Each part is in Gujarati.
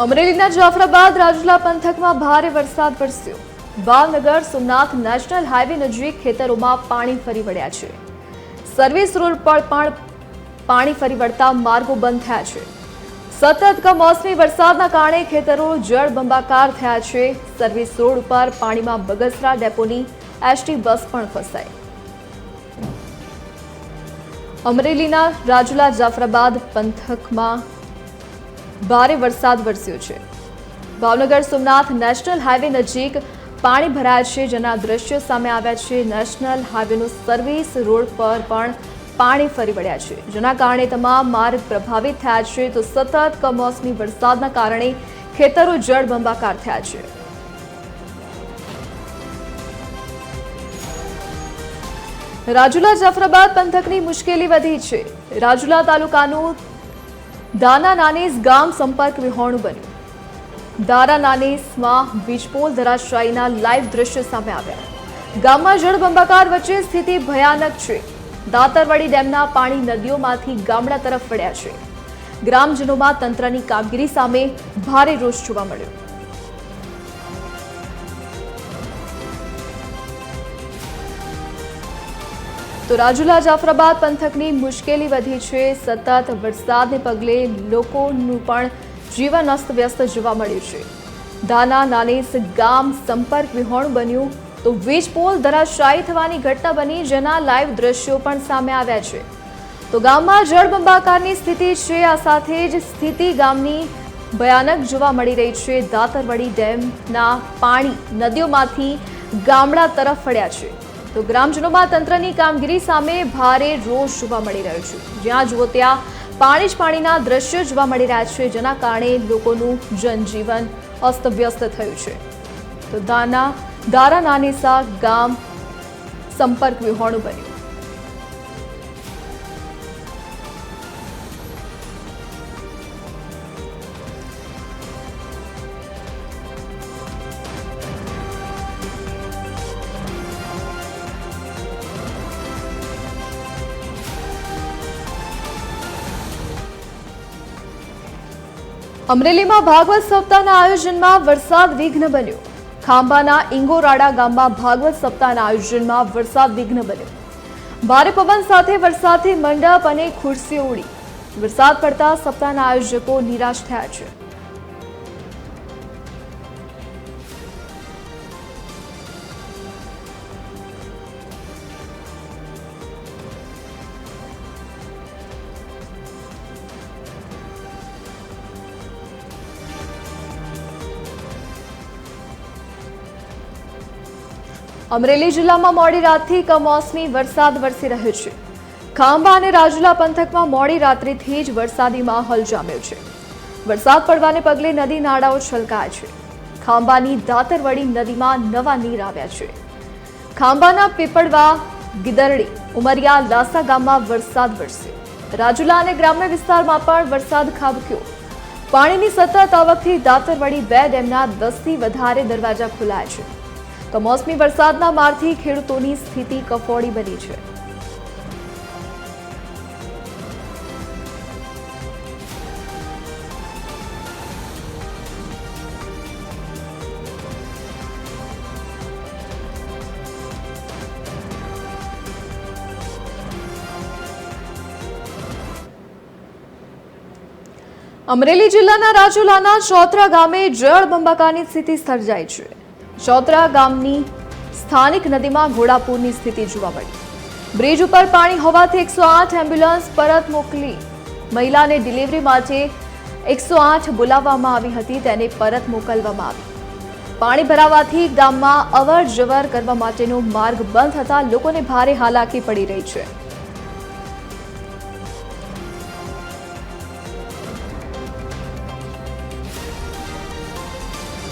અમરેલીના જાફરાબાદ રાજુલા પંથકમાં ભારે વરસાદ વરસ્યો। ભાવનગર સોમનાથ નેશનલ હાઈવે નજીક ખેતરોમાં પાણી ફરી વળ્યા છે। સર્વિસ રોડ પર પણ પાણી ફરી વળતા માર્ગો બંધ થયા છે। સતત કમોસમી વરસાદના કારણે ખેતરો જળબંબાકાર થયા છે। સર્વિસ રોડ ઉપર પાણીમાં બગસરા ડેપોની એસટી બસ પણ ફસાઈ। અમરેલીના રાજુલા જાફરાબાદ પંથકમાં ભારે વરસાદ વરસ્યો છે। ભાવનગર સોમનાથ નેશનલ હાઈવે નજીક પાણી ભરાયા છે, જેના દ્રશ્યો સામે આવ્યા છે। નેશનલ હાઈવેનો સર્વિસ રોડ પર પણ પાણી ફરી વળ્યા છે, જેના કારણે તમામ માર્ગ પ્રભાવિત થયા છે। તો સતત કમોસમી વરસાદના કારણે ખેતરો જળબંબાકાર થયા છે। રાજુલા જાફરાબાદ પંથકની મુશ્કેલી વધી છે। રાજુલા તાલુકાનું દાના નાનીસ ગામ સંપર્ક વિહોણું બન્યું। દારા નાનીસમાં વીજપોલ ધરાશાયીના લાઈવ દ્રશ્યો સામે આવ્યા। ગામમાં જળબંબાકાર વચ્ચે સ્થિતિ ભયાનક છે। દાતરવાડી ડેમના પાણી નદીઓમાંથી ગામડા તરફ વળ્યા છે। ગ્રામજનોમાં તંત્રની કામગીરી સામે ભારે રોષ જોવા મળ્યો। તો રાજુલા જાફરાબાદ પંથકની મુશ્કેલી વધી છે। સતત વરસાદને પગલે લોકોનું પણ જીવન અસ્તવ્યસ્ત જોવા મળ્યું છે। દાના નાનીસ ગામ સંપર્ક વિહોણું બન્યું, તો વીજપોલ ધરાશાયી થવાની ઘટના બની, જેના લાઈવ દ્રશ્યો પણ સામે આવ્યા છે। તો ગામમાં જળબંબાકારની સ્થિતિ છે। આ સાથે જ સ્થિતિ ગામની ભયાનક જોવા મળી રહી છે। દાતરવાડી ડેમના પાણી નદીઓમાંથી ગામડા તરફ વળ્યા છે। તો ગ્રામજનોમાં તંત્રની કામગીરી સામે ભારે રોષ જોવા મળી રહ્યો છે। જ્યાં જુઓ ત્યાં પાણી જ પાણીના દ્રશ્યો જોવા મળી રહ્યા છે, જેના કારણે લોકોનું જનજીવન અસ્તવ્યસ્ત થયું છે। તો દારા નાનીસા ગામ સંપર્ક વિહોણું બન્યું। અમરેલીમાં ભાગવત સપ્તાહના આયોજનમાં વરસાદ વિઘ્ન બન્યો। ખાંભાના ઇંગોરાડા ગામમાં ભાગવત સપ્તાહના આયોજનમાં વરસાદ વિઘ્ન બન્યો। ભારે પવન સાથે વરસાદથી મંડપ અને ખુરશીઓ ઉડી। વરસાદ પડતા સપ્તાહના આયોજકો નિરાશ થયા છે। અમરેલી જિલ્લામાં મોડી રાતથી કમોસમી વરસાદ વરસી રહ્યો છે। ખાંભા અને રાજુલા પંથકમાં મોડી રાત્રિથી જ વરસાદી માહોલ જામ્યો છે। વરસાદ પડવાને પગલે નદી નાળાઓ છલકાયા છે। ખાંભાની દાતરવડી નદીમાં નવા નીર આવ્યા છે। ખાંભાના પીપળવા, ગીદરડી, ઉમરિયા, લાસા ગામમાં વરસાદ વરસ્યો। રાજુલા અને ગ્રામ્ય વિસ્તારમાં પણ વરસાદ ખાબક્યો। પાણીની સતત આવકથી દાતરવડી 2 ડેમના 10થી વધારે દરવાજા ખોલાયા છે। કમોસમી વરસાદના મારથી ખેડૂતોની સ્થિતિ કફોડી બની છે। અમરેલી જિલ્લાના રાજુલાના ચોતરા ગામે જળબંબાકારની સ્થિતિ સર્જાઈ છે। ચોતરા ગામની સ્થાનિક નદીમાં ઘોડાપૂરની સ્થિતિ જોવા મળી। બ્રિજ ઉપર પાણી હોવાથી 108 એમ્બ્યુલન્સ પરત મોકલી। મહિલાને ડિલિવરી માટે 108 બોલાવવામાં આવી હતી, તેને પરત મોકલવામાં આવી। પાણી ભરાવાથી ગામમાં અવર જવર કરવા માટેનો માર્ગ બંધ થતા લોકોને ભારે હાલાકી પડી રહી છે।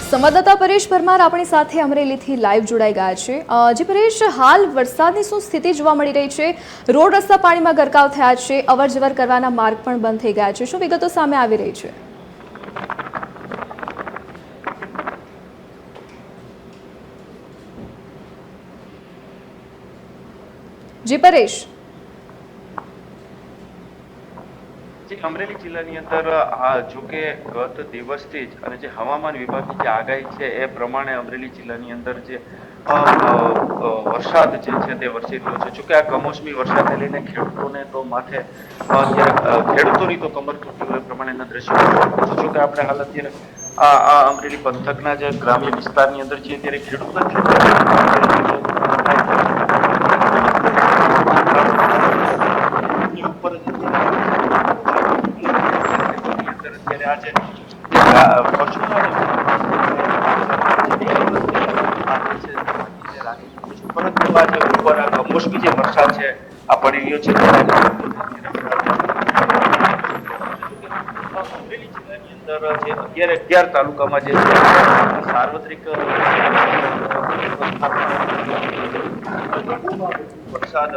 સંવાદદાતા પરેશ પરમાર આપણી સાથે અમરેલીથી લાઈવ જોડાઈ ગયા છે। જી પરેશ, હાલ વરસાદની શું સ્થિતિ જોવા મળી રહી છે? રોડ રસ્તા પાણીમાં ગરકાવ થયા છે, અવર જવર કરવાના માર્ગ પણ બંધ થઈ ગયા છે। શું વિગતો સામે આવી રહી છે? જી પરેશ। અમરેલી જિલ્લાની અંદર જો કે ગત દિવસથી જ અને જે હવામાન વિભાગની જે આગાહી છે એ પ્રમાણે અમરેલી જિલ્લાની અંદર જે વરસાદ જે છે તે વરસી રહ્યો છે. જોકે આ કમોસમી વરસાદને લઈને ખેડૂતોને તો માથે ખેડૂતોની તો કમર તૂટી હોય એ પ્રમાણેના દ્રશ્યો. જોકે આપણે હાલ અત્યારે આ અમરેલી પંથકના જે ગ્રામ્ય વિસ્તારની અંદર છીએ ત્યારે ખેડૂતોના કમોસમી જે વરસાદ છે આ પડી રહ્યો છે અમરેલી જિલ્લાની અંદર જે 11 તાલુકામાં જે સાર્વત્રિક વરસાદ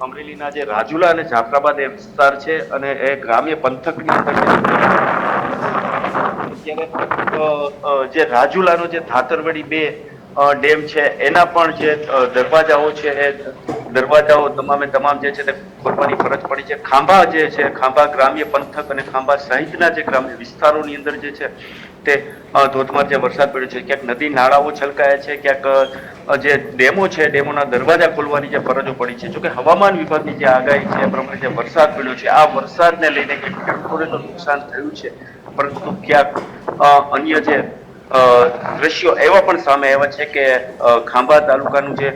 અમરેલીના જે રાજુલા અને જાફરાબાદ એ વિસ્તાર છે અને એ ગ્રામ્ય પંથકની અંદર જે રાજુલાનો જે ધાતરવડી 2 ડેમ છે એના પણ જે દરવાજાઓ છે એ દરવાજાઓ તમામે તમામ જે છે તે ખોલવાની ફરજ પડી છે. ખાંભા જે છે, ખાંભા ગ્રામ્ય પંથક અને ખાંભા સહિતના જે ગ્રામ્ય વિસ્તારોની અંદર જે છે તે ધોધમાર જે વરસાદ પડ્યો છે. ક્યાંક નદી નાળાઓ છલકાયા છે, ક્યાંક જે ડેમો છે ડેમોના દરવાજા ખોલવાની જે ફરજો પડી છે. જોકે હવામાન વિભાગની જે આગાહી છે એ પ્રમાણે જે વરસાદ પડ્યો છે આ વરસાદને લઈને ખેડૂતોને તો નુકસાન થયું છે, પરંતુ ક્યાંક અન્ય જે દ્રશ્યો એવા પણ સામે આવ્યા છે કે ખાંભા તાલુકાનું જે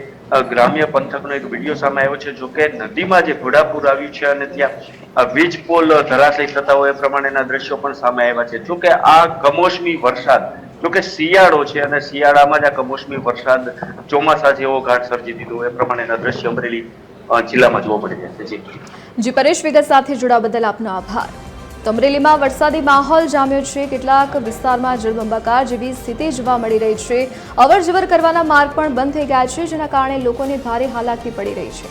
ગ્રામ્ય પંથકનો એક વિડીયો સામે આવ્યો છે. જો કે નદીમાં જે ઘોડાપૂર આવ્યું છે અને ત્યાં વીજ પોલ ધરાશયી થતા હોય એ પ્રમાણેના દ્રશ્યો પણ સામે આવ્યા છે. જો કે આ કમોસમી વરસાદ, જો કે શિયાળો છે અને શિયાળામાં જ આ કમોસમી વરસાદ ચોમાસા જેવો ઘાટ સર્જી દીધો એ પ્રમાણેના દ્રશ્ય અમરેલી જિલ્લામાં જોવા મળી રહ્યા છે. જી પરેશ, વિગત સાથે જોડાવા બદલ આપનો આભાર. અમરેલીમાં વરસાદી માહોલ જામ્યો છે. કેટલાક વિસ્તારમાં જળબંબાકાર જેવી સ્થિતિ જોવા મળી રહી છે. અવરજવર કરવાના માર્ગ પણ બંધ થઈ ગયા છે, જેના કારણે લોકોને ભારે હાલાકી પડી રહી છે.